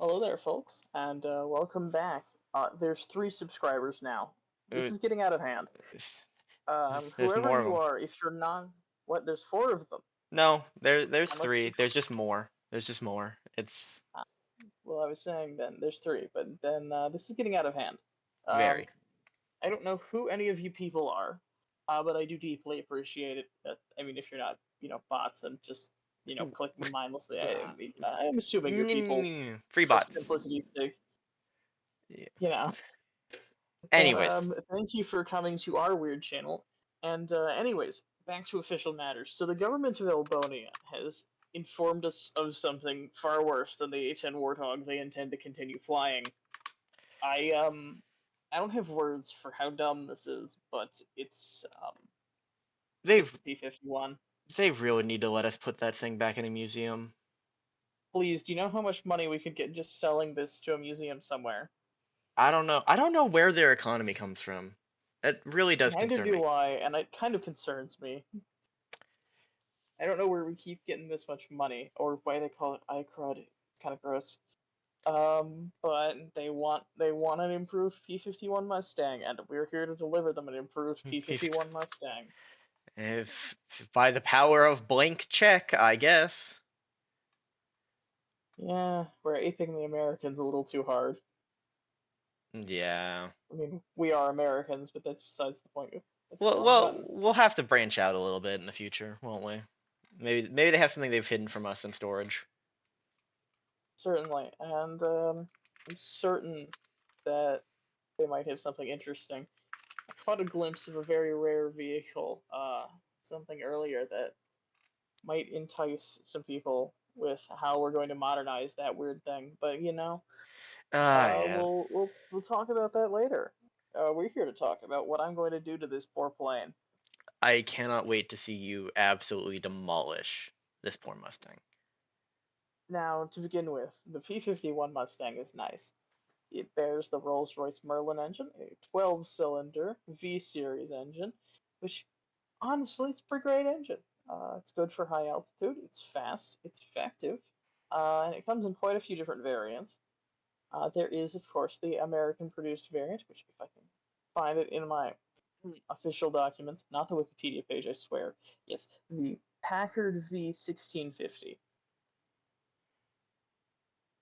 Hello there, folks, and welcome back. There's 3 subscribers now. This Uh, is getting out of hand. There's Whoever more of you them. are, if you're not, what? There's 4 of them. No, there's I must three. be. There's just more. There's just more. It's Uh, well, I was saying then there's 3, but then this is getting out of hand. Um, very. I don't know who any of you people are, but I do deeply appreciate it. I mean, if you're not, bots and just, clicking mindlessly, I'm assuming you're people Free for bots. simplicity's sake. Yeah. You know. But Anyways, thank you for coming to our weird channel. And anyways, back to official matters. So the government of Elbonia has informed us of something far worse than the A-10 Warthog they intend to continue flying. I don't have words for how dumb this is, but they it's the P51. they really need to let us put that thing back in a museum. Please, do you know how much money we could get just selling this to a museum somewhere? I don't know. I don't know where their economy comes from. It really does Neither concern me. do I, and it kind of concerns me. I don't know where we keep getting this much money, or why they call it iCrud. It's kind of gross. But they want an improved P51 Mustang, and we're here to deliver them an improved P51 Mustang. If by the power of blank check, I guess. Yeah, we're aping the Americans a little too hard. Yeah. I mean, we are Americans, but that's besides the point. What's the Well, wrong well, button? we'll have to branch out a little bit in the future, won't we? Maybe they have something they've hidden from us in storage. Certainly, and I'm certain that they might have something interesting. I caught a glimpse of a very rare vehicle, something earlier that might entice some people with how we're going to modernize that weird thing. But Ah, yeah. we'll talk about that later. We're here to talk about what I'm going to do to this poor plane. I cannot wait to see you absolutely demolish this poor Mustang. Now, to begin with, the P51 Mustang is nice. It bears the Rolls-Royce Merlin engine, a 12-cylinder V-series engine, which honestly, it's a pretty great engine. It's good for high altitude. It's fast. It's effective, and it comes in quite a few different variants. There is, of course, the American-produced variant, which if I can find it in my official documents, not the Wikipedia page, I swear. Yes, the Packard V1650,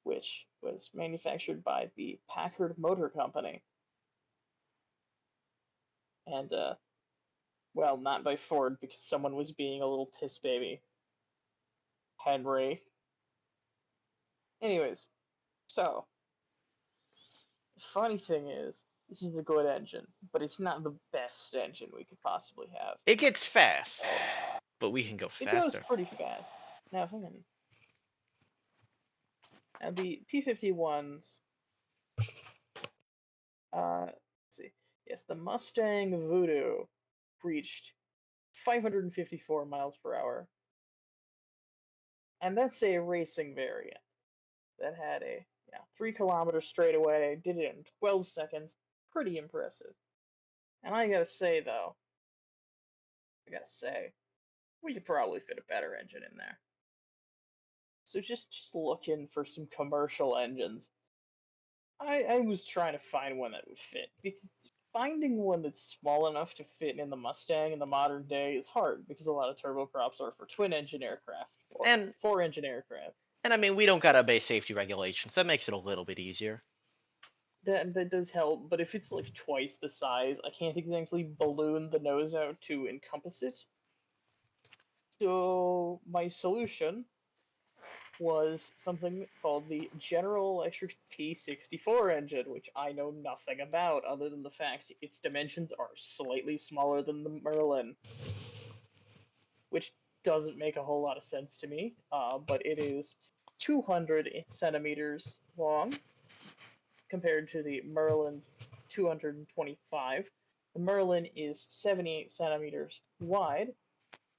which was manufactured by the Packard Motor Company, and well, not by Ford because someone was being a little piss baby. Henry. Anyways, so funny thing is, this is a good engine, but it's not the best engine we could possibly have. It gets fast, but we can go It goes faster. pretty fast. Now, hang on. Now, the P51s, let's see. Yes, the Mustang Voodoo reached 554 miles per hour, and that's a racing variant that had a 3 kilometer straightaway, did it in 12 seconds. Pretty impressive. And I gotta say, we could probably fit a better engine in there. So just looking for some commercial engines. I was trying to find one that would fit because finding one that's small enough to fit in the Mustang in the modern day is hard because a lot of turboprops are for twin engine aircraft or And 4 engine aircraft. and I mean, we don't got to obey safety regulations. That makes it a little bit easier. That does help, but if it's like twice the size, I can't exactly balloon the nose out to encompass it. So my solution was something called the General Electric P64 engine, which I know nothing about other than the fact its dimensions are slightly smaller than the Merlin, which doesn't make a whole lot of sense to me, but it is 200 centimeters long compared to the Merlin's 225. The Merlin is 78 centimeters wide,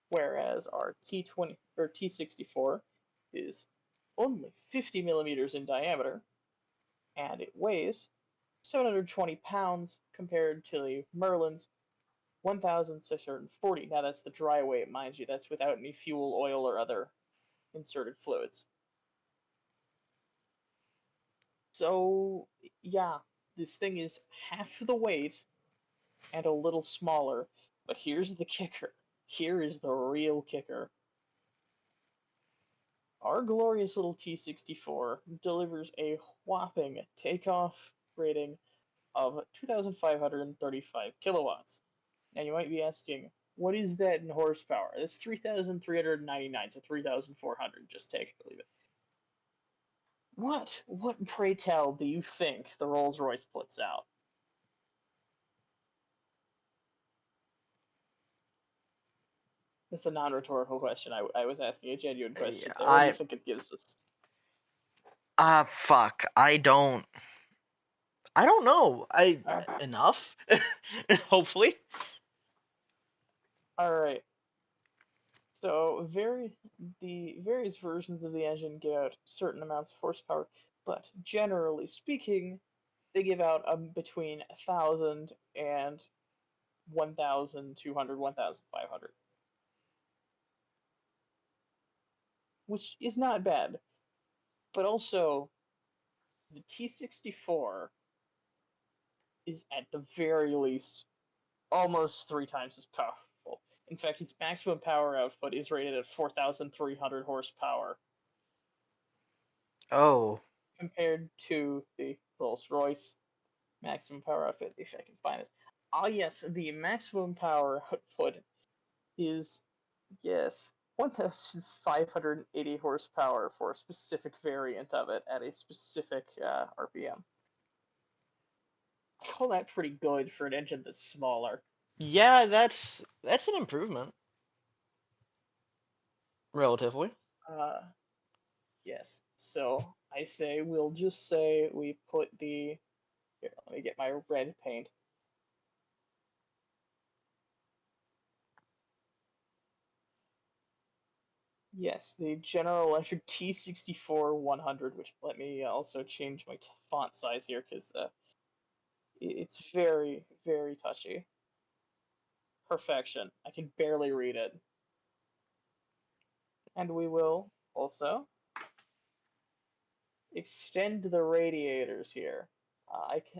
whereas our T20 or T64 is only 50 millimeters in diameter, and it weighs 720 pounds compared to the Merlin's 1,640. Now that's the dry weight, mind you. That's without any fuel, oil, or other inserted fluids. So, yeah, this thing is half the weight and a little smaller. But here's the kicker. Here is the real kicker. Our glorious little T64 delivers a whopping takeoff rating of 2,535 kilowatts. Now you might be asking, what is that in horsepower? That's 3,399, so 3,400. Just take it or leave it. What, pray tell, do you think the Rolls-Royce puts out? That's a non-rhetorical question. I was asking a genuine question there. What do you think it gives us? Fuck. I don't know. Enough? Hopefully. Alright. So the various versions of the engine give out certain amounts of horsepower, but generally speaking, they give out between 1,000 and 1,200, 1,500, which is not bad. But also, the T64 is at the very least almost 3 times as powerful. In fact, its maximum power output is rated at 4,300 horsepower Oh. compared to the Rolls-Royce maximum power output, if I can find this. Ah, yes, the maximum power output is, yes, 1,580 horsepower for a specific variant of it at a specific RPM. I call that pretty good for an engine that's smaller. Yeah, that's an improvement. Relatively. Uh, yes. So I say we'll just say we put the. Here, let me get my red paint. Yes, the General Electric T64 100, which let me also change my font size here because it's very, very touchy. Perfection. I can barely read it. And we will also extend the radiators here.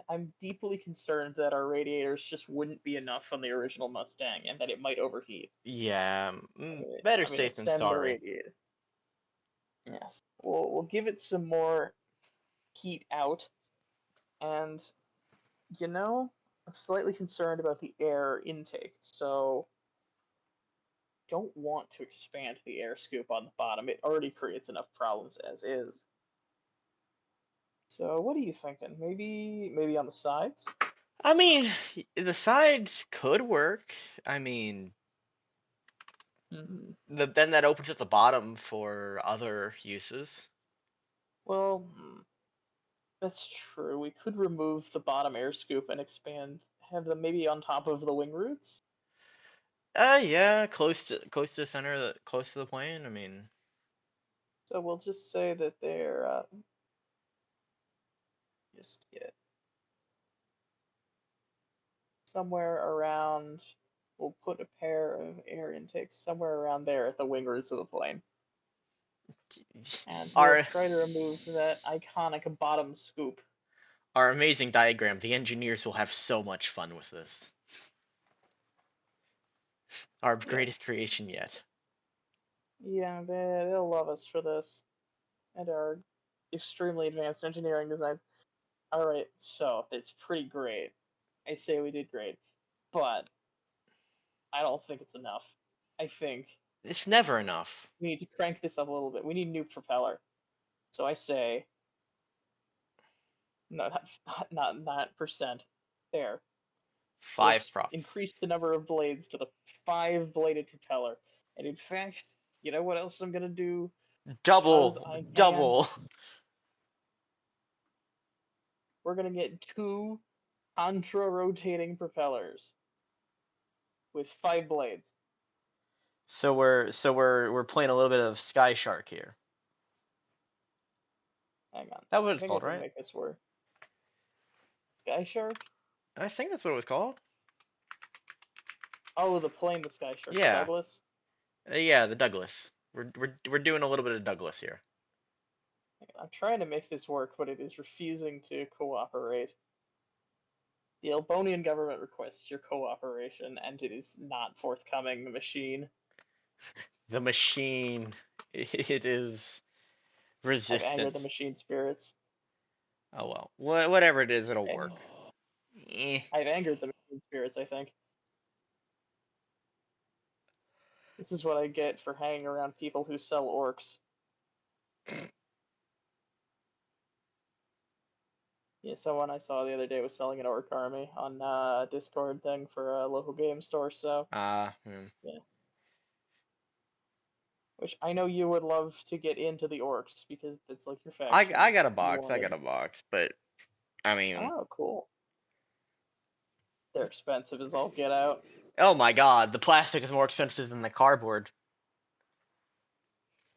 I'm deeply concerned that our radiators just wouldn't be enough on the original Mustang and that it might overheat. Yeah. I'm Better gonna safe than extend the sorry. radiator. Yes, we'll give it some more heat out, and you know, I'm slightly concerned about the air intake, so don't want to expand the air scoop on the bottom. It already creates enough problems as is. So what are you thinking? Maybe on the sides? I mean, the sides could work. I mean, Hmm. then that opens at the bottom for other uses. Well, that's true. We could remove the bottom air scoop and have them maybe on top of the wing roots. Yeah, close to the center, close to the plane. I mean, So we'll just say that they're just get somewhere around. We'll put a pair of air intakes somewhere around there at the wing roots of the plane. And we'll our try to remove that iconic bottom scoop. our amazing diagram. The engineers will have so much fun with this. Our Yes. greatest creation yet. Yeah, they'll love us for this. And our extremely advanced engineering designs. Alright, so it's pretty great. I say we did great. But I don't think it's enough. I think It's never enough. we need to crank this up a little bit. We need a new propeller. So I say no, not percent. There. Five props. Increase the number of blades to the 5-bladed propeller. And in fact, you know what else I'm gonna do? Because Double, I can. double. We're gonna get 2 contra-rotating propellers with 5 blades. So we're playing a little bit of Sky Shark here. Hang on. That's what I it's think I called, can right? make this work. Sky Shark? I think that's what it was called. Oh, the plane, the Sky Shark, the Yeah. Douglas. Yeah, the Douglas. We're doing a little bit of Douglas here. I'm trying to make this work, but it is refusing to cooperate. The Elbonian government requests your cooperation, and it is not forthcoming, the machine. The machine, it is I've angered resistant. the machine spirits. Oh well, whatever it is, it'll work. Eh. I've angered the machine spirits, I think. This is what I get for hanging around people who sell orcs. Yeah, someone I saw the other day was selling an orc army on a Discord thing for a local game store, so yeah. Which I know you would love to get into the orcs because it's like your I faction got a you box. I wanted. got a box, but I mean, Oh, cool. They're expensive as all get out. oh my god, the plastic is more expensive than the cardboard.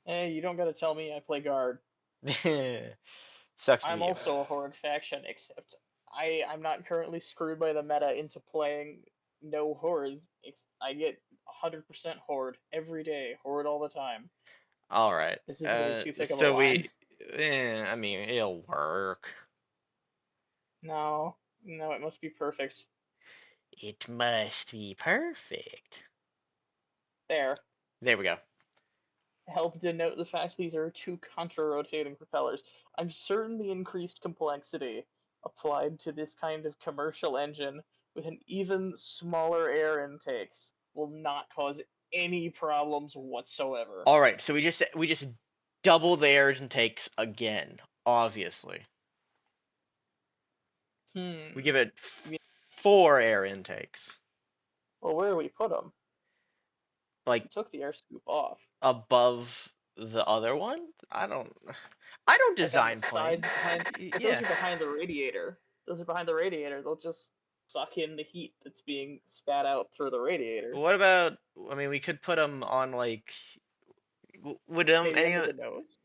Hey, you don't gotta tell me I play guard. Sucks to I'm be you. also a horde faction, except I'm not currently screwed by the meta into playing no horde. I get 100% horde every day, horde all the time. All right. This is way too thick of a So line. I mean, it'll work. No, no, it must be perfect. It must be perfect. There. There we go. Help denote the fact these are two contra-rotating propellers. I'm certain the increased complexity applied to this kind of commercial engine with an even smaller air intakes will not cause any problems whatsoever. All right. So we just double the air intakes again. Obviously, we Hmm. give it I mean, 4 air intakes, well, where do we put them? like We took the air scoop off. above the other one. I don't Like on the design planes. sides behind. But those Yeah. are behind the radiator. Those are behind the radiator. They'll just suck in the heat that's being spat out through the radiator. What about? I mean, we could put them on like. Would Maybe any under the nose.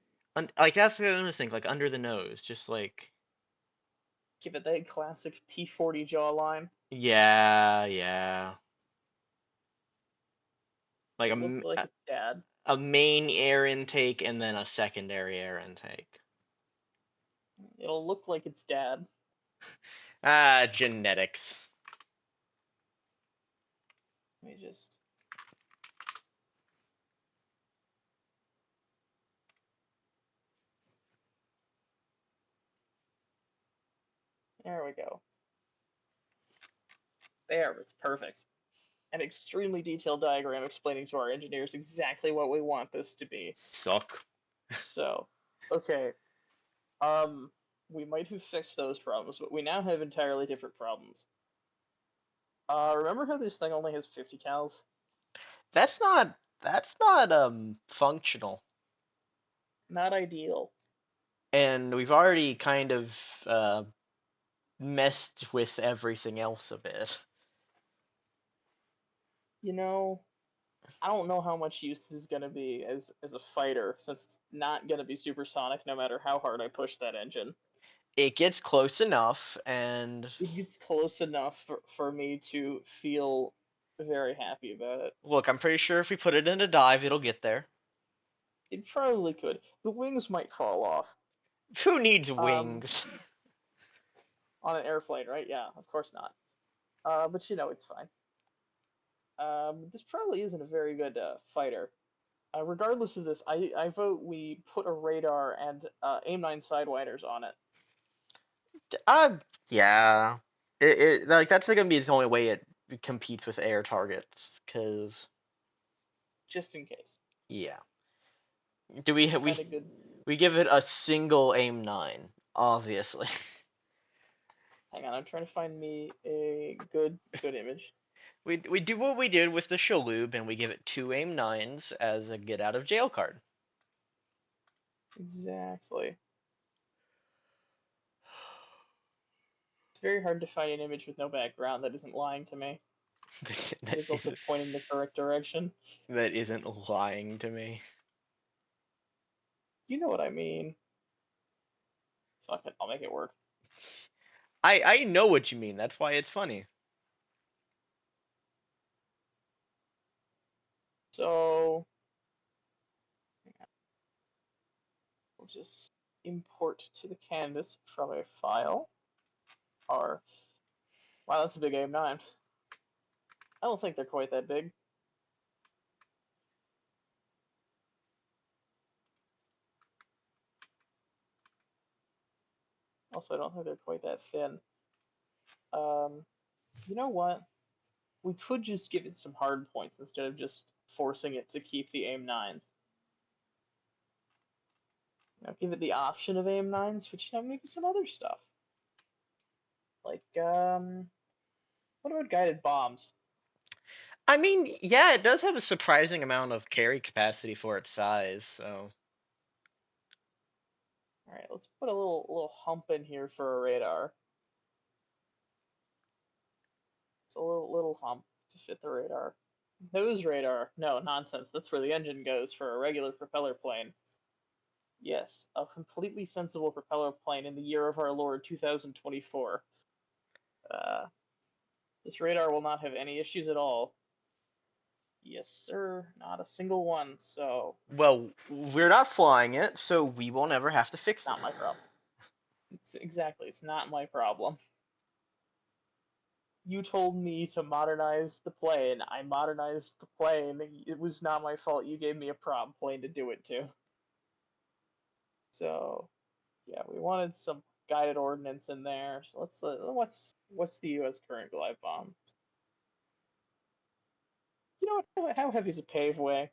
like that's what I was thinking, like under the nose, just like Give it that classic P40 jawline. yeah, like Look like its dad. a main air intake and then a secondary air intake. It'll look like its dad. Ah, genetics. Let me just. There we go. There, it's perfect. An extremely detailed diagram explaining to our engineers exactly what we want this to be. Suck. So, okay, we might have fixed those problems, but we now have entirely different problems. Remember how this thing only has 50 cals? That's not functional. Not ideal. And we've already kind of messed with everything else a bit. You know, I don't know how much use this is gonna be as a fighter, since it's not gonna be supersonic no matter how hard I push that engine. It gets close enough, and It gets close enough for me to feel very happy about it. look, I'm pretty sure if we put it in a dive, it'll get there. It probably could. The wings might fall off. Who needs Um, wings? on an airplane, right? Yeah, of course not. But you know, it's fine. This probably isn't a very good fighter. Regardless of this, I vote we put a radar and aim 9 sidewinders on it, Uh, yeah. It like that's gonna be the only way it competes with air targets, cause just in case. yeah. Do we Find a good. we give it a single aim 9, obviously. Hang on, I'm trying to find me a good image. We do what we did with the Shalhoub, and we give it 2 aim 9s as a get out of jail card. Exactly. It's very hard to find an image with no background that isn't lying to me. It that is also is pointing the correct direction. that isn't lying to me. You know what I mean. Fuck it, I'll make it work. I know what you mean. That's why it's funny. So we'll just import to the canvas from a file are... Wow, that's a big AIM-9. I don't think they're quite that big. Also, I don't think they're quite that thin. You know what? We could just give it some hard points instead of just forcing it to keep the AIM-9s. Give it the option of AIM-9s, but maybe some other stuff. Like, what about guided bombs? I mean, yeah, it does have a surprising amount of carry capacity for its size, so. Alright, let's put a little hump in here for a radar. It's a little hump to fit the radar. Nose radar. No, nonsense. That's where the engine goes for a regular propeller plane. Yes, a completely sensible propeller plane in the year of our Lord 2024. This radar will not have any issues at all. Yes, sir. Not a single one, so... Well, we're not flying it, so we will never have to fix it. Not my problem. It's not my problem. You told me to modernize the plane. I modernized the plane. It was not my fault. You gave me a prop plane to do it to. So, yeah, we wanted some guided ordnance in there. So what's the U.S. current glide bomb? You know what? How heavy is a paveway?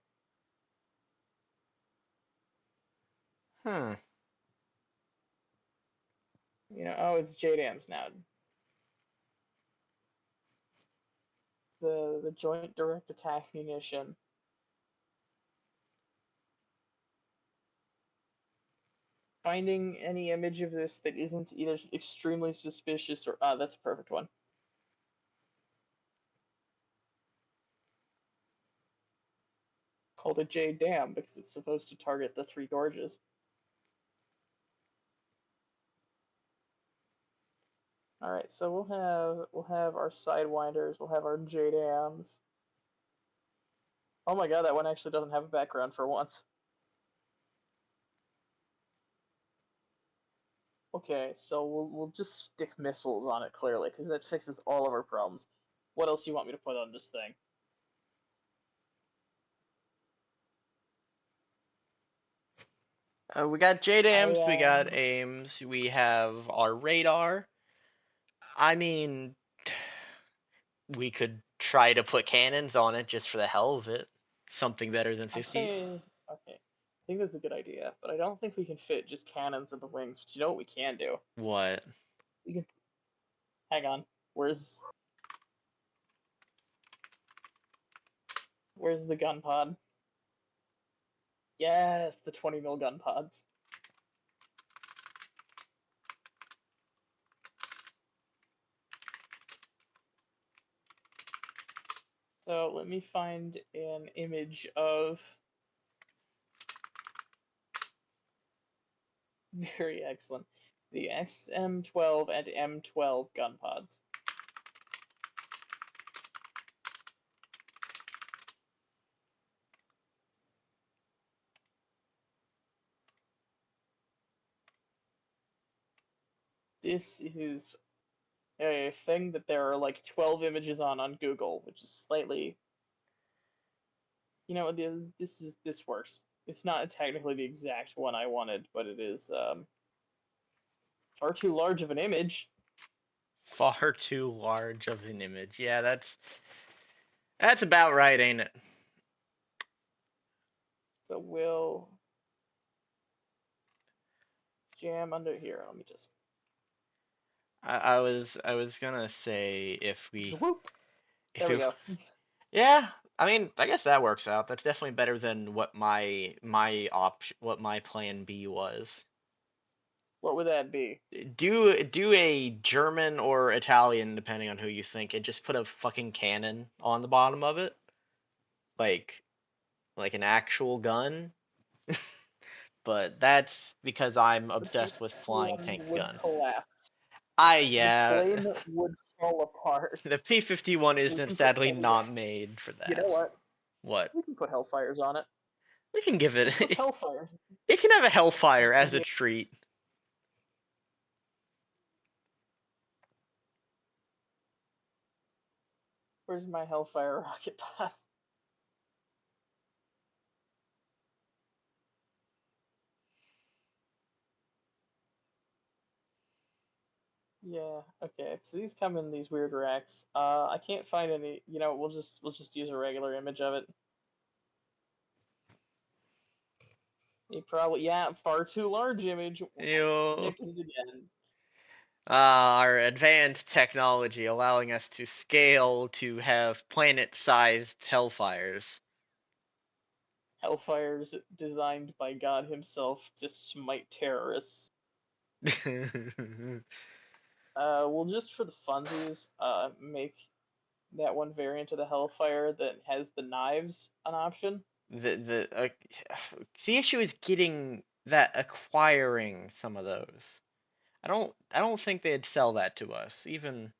Hmm. Oh, it's JDAMs now. The Joint Direct Attack Munition. Finding any image of this that isn't either extremely suspicious or that's a perfect one. Called a J Dam because it's supposed to target the Three Gorges. All right, so we'll have our sidewinders, we'll have our J Dams. Oh my god, that one actually doesn't have a background for once. Okay, so we'll just stick missiles on it clearly because that fixes all of our problems. What else do you want me to put on this thing? We got JDAMs, we I got AIMs, we have our radar. I mean, we could try to put cannons on it just for the hell of it. Something better than I'm 50s. saying okay. I think that's a good idea, but I don't think we can fit just cannons in the wings. But you know what we can do? What? We can hang on. Where's the gun pod? Yes, the 20 mil gun pods. So let me find an image of... Very excellent. The XM12 and M12 gun pods. This is a thing that there are like 12 images on Google, which is slightly... this works. It's not technically the exact one I wanted, but it is far too large of an image. Far too large of an image. Yeah, that's about right, ain't it? So we'll jam under here. Let me just... I was gonna say if Whoop. There we we go. yeah, I mean, I guess that works out. That's definitely better than what what my plan B was. What would that be? Do a German or Italian, depending on who you think, and just put a fucking cannon on the bottom of it, like an actual gun. But that's because I'm The obsessed with flying P51 tank would guns. collapse. The Yeah, plane would fall apart. the P51 We isn't can put sadly not made for You know that. what? What? We can put Hellfires on it. We can give What's it. Hellfire? It can have a Hellfire That's as a the- treat. Where's my Hellfire rocket pod? Yeah, okay. So these come in these weird racks. I can't find any. You know, we'll just use a regular image of it. You probably far too large image. You Predicted it again. our advanced technology allowing us to scale to have planet-sized Hellfires. Hellfires designed by God himself to smite terrorists. We'll just for the funsies, make that one variant of the Hellfire that has the knives an option. The issue is getting that, acquiring some of those. I don't think they'd sell that to us even.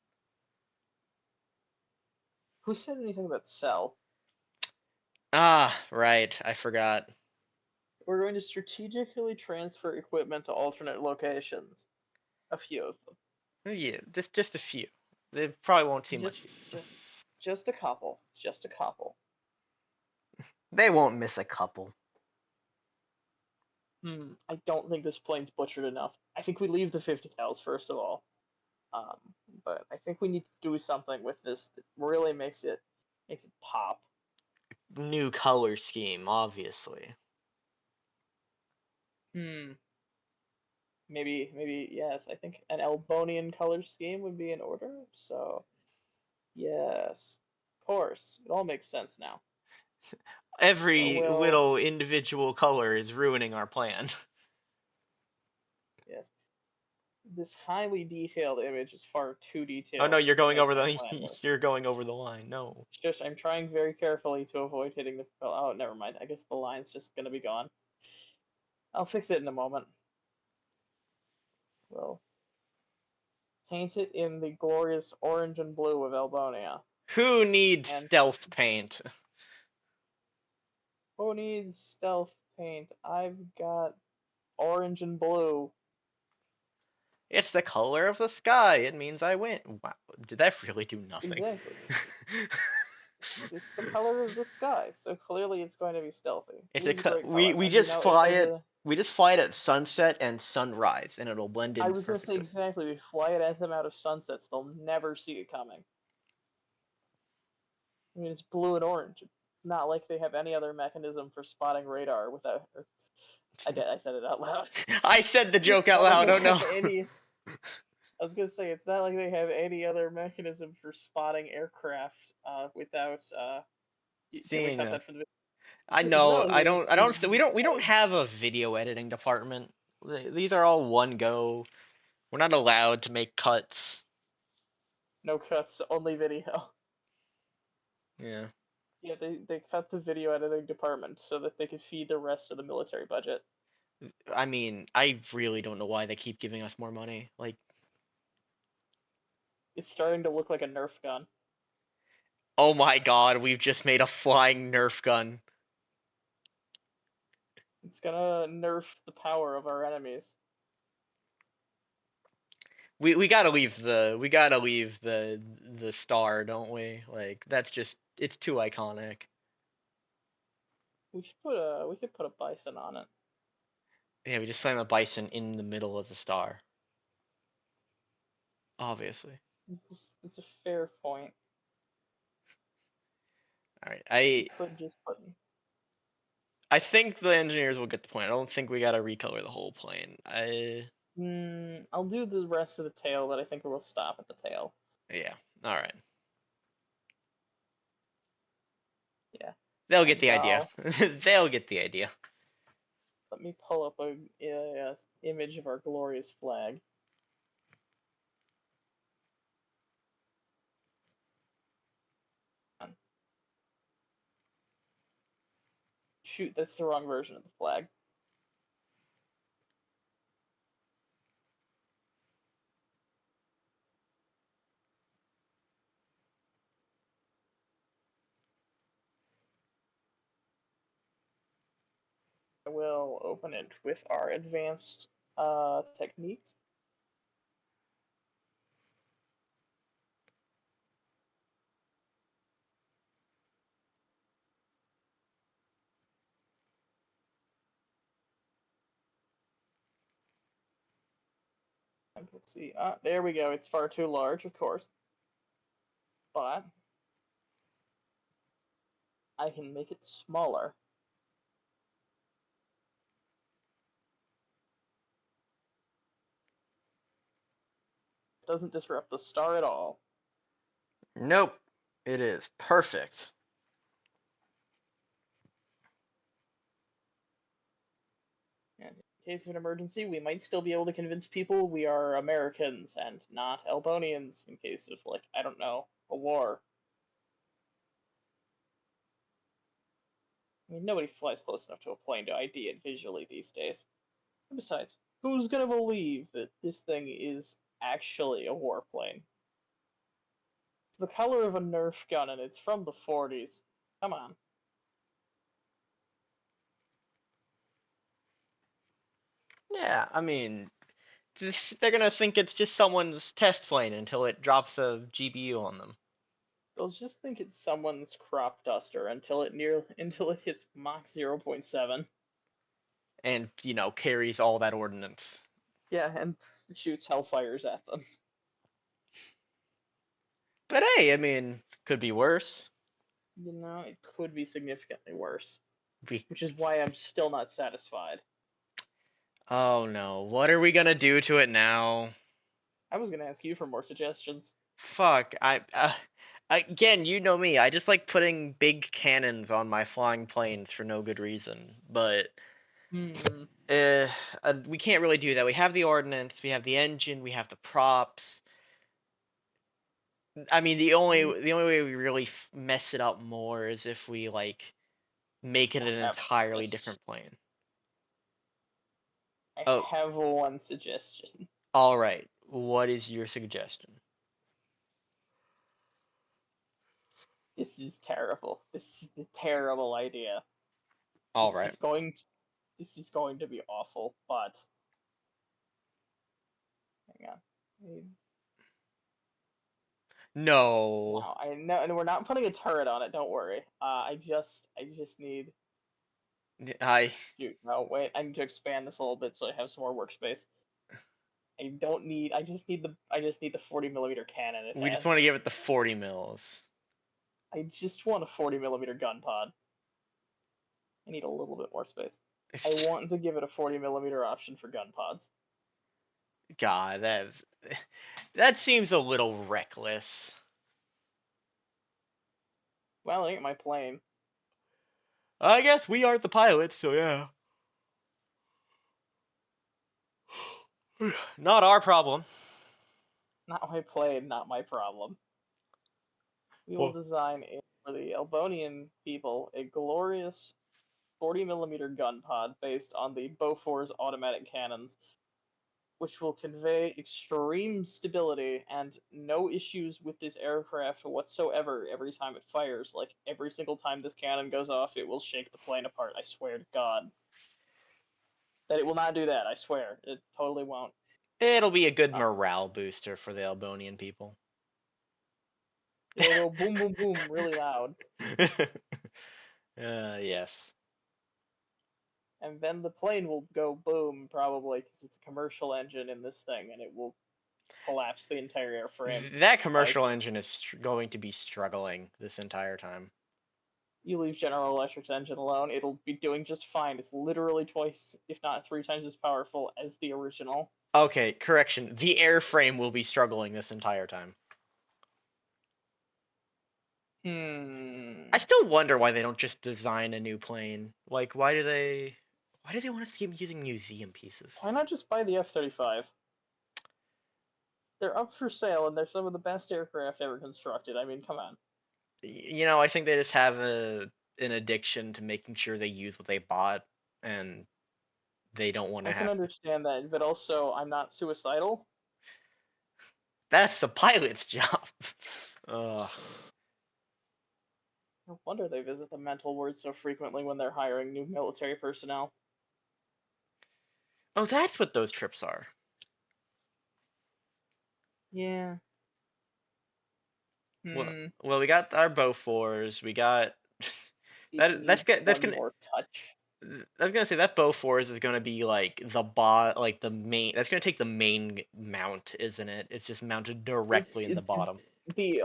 Who said anything about sell? Right, I forgot. We're going to strategically transfer equipment to alternate locations. A few of them. Yeah, just a few. They probably won't see much Just, use. just, just a couple. Just a couple. They won't miss a couple. I don't think this plane's butchered enough. I think we leave the 50 cals first of all. Um, but I think we need to do something with this that really makes it pop. New color scheme, obviously. Hmm. Maybe yes. I think an Elbonian color scheme would be in order. So yes, of course, it all makes sense now. So Every we'll little individual color is ruining our plan. yes. This highly detailed image is far too Oh no, detailed you're to going make over my the plan work. you're going over the line. No. It's just I'm trying very carefully to avoid hitting the. Oh, never mind. I guess the line's just gonna be gone. I'll fix it in a moment. We'll paint it in the glorious orange and blue of Elbonia. Who needs And stealth paint? who needs stealth paint? I've got orange and blue. It's the color of the sky. It means I win. Wow, did that really do nothing? Exactly. It's the color of the sky, so clearly it's going to be stealthy. It's Blue is a great color, we and you just know if fly there's it. a. We just fly it at sunset and sunrise, and it'll blend I in was gonna say perfectly. exactly. We fly it at them out of sunsets; they'll never see it coming. I mean, it's blue and orange. Not like they have any other mechanism for spotting radar without. I said it out loud. I said the joke It's out not like loud. they Oh no. have any. I was gonna say it's not like they have any other mechanism for spotting aircraft without. Can we Seeing cut a. that from the? I It's know. not like I they don't. I don't. We don't have a video editing department. These are all one go. We're not allowed to make cuts. no cuts, only video. Yeah. Yeah, they cut the video editing department so that they could feed the rest of the military budget. I mean, I really don't know why they keep giving us more money. Like, It's starting to look like a Nerf gun. oh my god, we've just made a flying Nerf gun. It's gonna nerf the power of our enemies. We gotta leave the star, don't we? Like, that's just, it's too iconic. We could put a bison on it. Yeah, we just slam a bison in the middle of the star. Obviously. It's a fair point. Alright. We could just put. I think the engineers will get the point. I don't think we gotta recolor the whole plane. I'll do the rest of the tail, but I think we'll stop at the tail. Yeah. Alright. Yeah. They'll get And the idea. They'll get the idea. let me pull up a image of our glorious flag. Shoot, that's the wrong version of the flag. I will open it with our advanced techniques. And we'll see. There we go. It's far too large, of course. But I can make it smaller. It doesn't disrupt the star at all. Nope. It is perfect. And in case of an emergency, we might still be able to convince people we are Americans and not Elbonians in case of, like, I don't know, a war. I mean, nobody flies close enough to a plane to ID it visually these days. And besides, who's gonna believe that this thing is actually a warplane? It's the color of a Nerf gun and it's from the 40s. Come on. Yeah, I mean, they're gonna think it's just someone's test plane until it drops a GPU on them. They'll just think it's someone's crop duster until it hits Mach 0.7. And, carries all that ordnance. Yeah, and shoots hellfires at them. But hey, I mean, could be worse. It could be significantly worse. We Which is why I'm still not satisfied. Oh no, what are we gonna do to it now? I was gonna ask you for more suggestions. Fuck, again, you know me, I just like putting big cannons on my flying planes for no good reason, but Hmm. we can't really do that. We have the ordnance, we have the engine, we have the props. I mean, the only way we really mess it up more is if we like make it an I have entirely this. different plane. I Oh, have one suggestion. all right. What is your suggestion? This is terrible. This is a terrible idea. All This right. is going. This is going to be awful. But hang on. No. Now I know, and we're not putting a turret on it. Don't worry. I just need. I Shoot. No, wait. I need to expand this a little bit so I have some more workspace. I don't need. I just need the 40 millimeter cannon it we just has. want to give it the 40 mils. I just want a 40 millimeter gun pod. I need a little bit more space. I want to give it a 40 millimeter option for gun pods. God, that seems a little reckless. Well, it ain't my plane. I guess we aren't the pilots, so yeah. Not our problem. Not my plane, not my problem. We will Well, design for the Elbonian people a glorious 40 millimeter gun pod based on the Bofors automatic cannons, which will convey extreme stability and no issues with this aircraft whatsoever every time it fires. Like, every single time this cannon goes off, it will shake the plane apart. I swear to God. That it will not do that, I swear. It totally won't. it'll be a good Uh, morale booster for the Elbonian people. it'll go boom, boom, boom really loud. Yes. And then the plane will go boom, probably, because it's a commercial engine in this thing, and it will collapse the entire airframe. That Like, commercial engine is going to be struggling this entire time. you leave General Electric's engine alone, it'll be doing just fine. It's literally twice, if not three times as powerful as the original. Okay, correction. The airframe will be struggling this entire time. Hmm. I still wonder why they don't just design a new plane. Like, why do they want us to keep using museum pieces? Why not just buy the F-35? They're up for sale, and they're some of the best aircraft ever constructed. I mean, come on. I think they just have an addiction to making sure they use what they bought, and they don't want to I can have to. understand that, but also, I'm not suicidal. That's the pilot's job. Ugh. No wonder they visit the mental ward so frequently when they're hiring new military personnel. Oh, that's what those trips are. Yeah. Well, Hmm. well, we got our Bofors. We got It needs that's one gonna. more touch. I was gonna say that Bofors is gonna be like the bot, like the main. That's gonna take the main mount, isn't it? It's just mounted It's directly in the it, bottom. the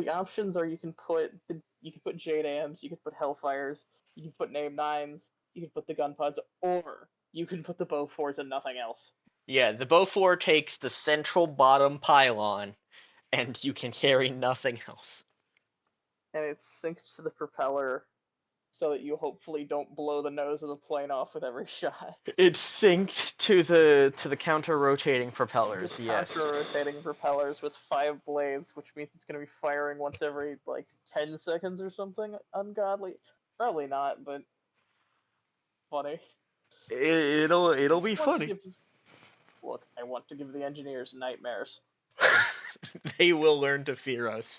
options are you can put JDAMs, you can put Hellfires, you can put Name Nines, you can put the gun pods, or you can put the Bofors and nothing else. Yeah, the Bofor takes the central bottom pylon, and you can carry nothing else. And it syncs to the propeller so that you hopefully don't blow the nose of the plane off with every shot. It's synced to the counter rotating The propellers. Yes. counter-rotating propellers with 5 blades, which means it's going to be firing once every like 10 seconds or something ungodly. Probably not, but funny. I It'll just be want to funny. give look. I want to give the engineers nightmares. They will learn to fear us.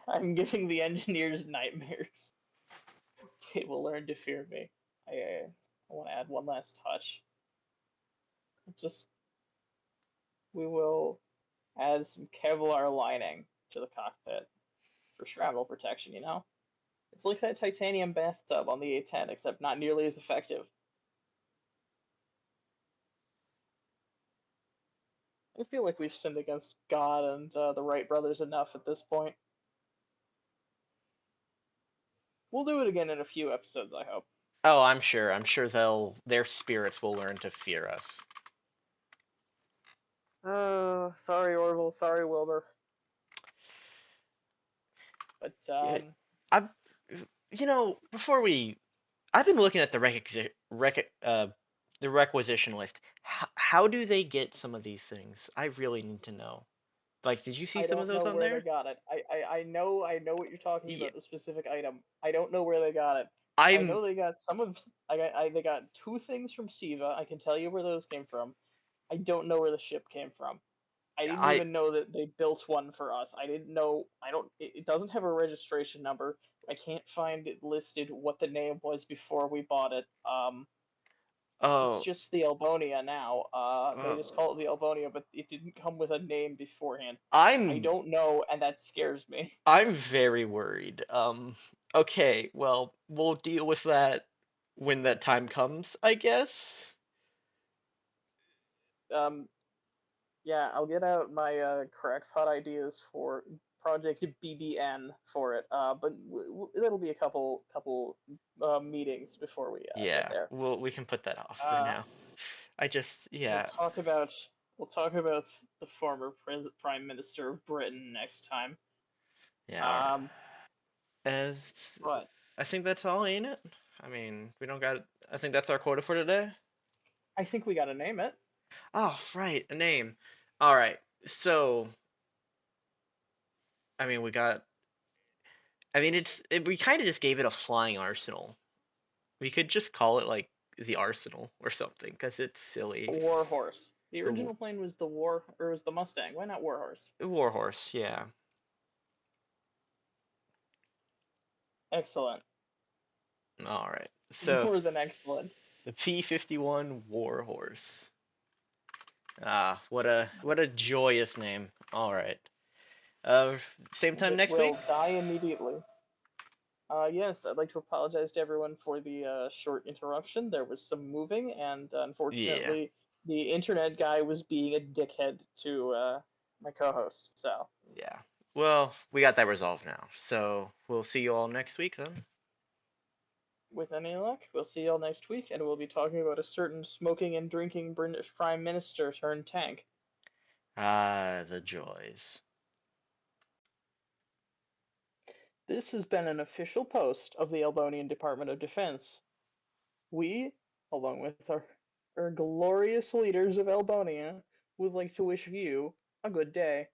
I'm giving the engineers nightmares. They will learn to fear me. I want to add one last touch. Just we will add some Kevlar lining to the cockpit for shrapnel protection. You know, it's like that titanium bathtub on the A10, except not nearly as effective. I feel like we've sinned against God and the Wright brothers enough at this point. We'll do it again in a few episodes, I hope. Oh, I'm sure. I'm sure their spirits will learn to fear us. Sorry Orville, sorry Wilbur. But Yeah, I, before I've been looking at the requisition list. How do they get some of these things? I really need to know. Like, did you see I some of don't those know on where they there? got it. I know what you're talking Yeah, about, the specific item. I don't know where they got it. I I'm know they got some of they got 2 things from Siva. I can tell you where those came from. I don't know where the ship came from. I didn't I even know that they built one for us. I didn't know. I don't. It doesn't have a registration number. I can't find it listed what the name was before we bought it. It's oh just the Elbonia now. They uh, just call it the Elbonia, but it didn't come with a name beforehand. I I'm don't know, and that scares me. I'm very worried. Okay, well, we'll deal with that when that time comes, I guess. Um, yeah, I'll get out my crackpot ideas for Project BBN for it. But it'll be a couple meetings before we get Yeah, there. we can put that off for Uh, now. I just we'll yeah talk about we'll talk about the former Prime Minister of Britain next time. yeah. All right. Um, As but I think that's all, ain't it? I mean, we don't got. I think that's our quota for today. I think we gotta name it. Oh, right, a name. All right. So, I mean, we got. I mean, we kind of just gave it a flying arsenal. We could just call it like the Arsenal or something because it's silly. Warhorse. The The original plane was was the Mustang. Why not Warhorse? Warhorse, yeah, Excellent. all right. So More than excellent. the P51 Warhorse. Ah, what a joyous name. All right. Uh, Same time That next week. will die immediately. Yes, I'd like to apologize to everyone for the short interruption. There was some moving, and Yeah, unfortunately, the internet guy was being a dickhead to my co-host. So, yeah. Well, we got that resolved now. So we'll see you all next week then. with any luck, we'll see y'all next week, and we'll be talking about a certain smoking and drinking British Prime Minister turned tank. Ah, the joys. This has been an official post of the Elbonian Department of Defense. We, along with our glorious leaders of Elbonia, would like to wish you a good day.